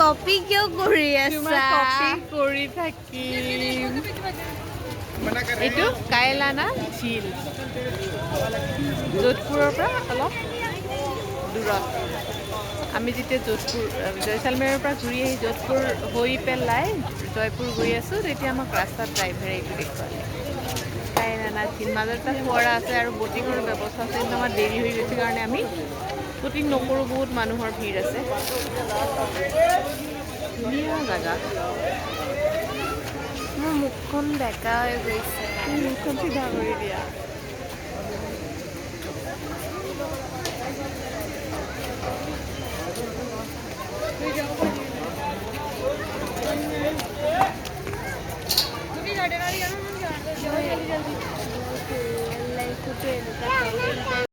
Copy কিয় কৰি তোমাৰ আছা? কপি কৰি থাকিম। এইটো কাইলানা ঝিল, যোধপুৰৰ পৰা অলপ দূৰত। আমি যেতিয়া যোধপুৰ জয়ছালমেৰৰ পৰা ঘূৰি আহি যোধপুৰ হৈ পেলাই জয়পুৰ গৈ আছোঁ, তেতিয়া আমাক ৰাস্তাত ড্ৰাইভাৰে এইটো দেখুৱালে। কাইলানা ঝিল মাজত এটা ফোৱাৰা আছে আৰু ব'টিঙৰ ব্যৱস্থা আছে, কিন্তু আমাৰ দেৰি হৈ গৈছে কাৰণে আমি ব'টিং নকৰোঁ, বহুত মানুহৰ ভিৰ আছে। ধুনীয়া জাগা। মোৰ মুখখন বেকা হৈ গৈছে। মুখখন চিধা কৰি দিয়া।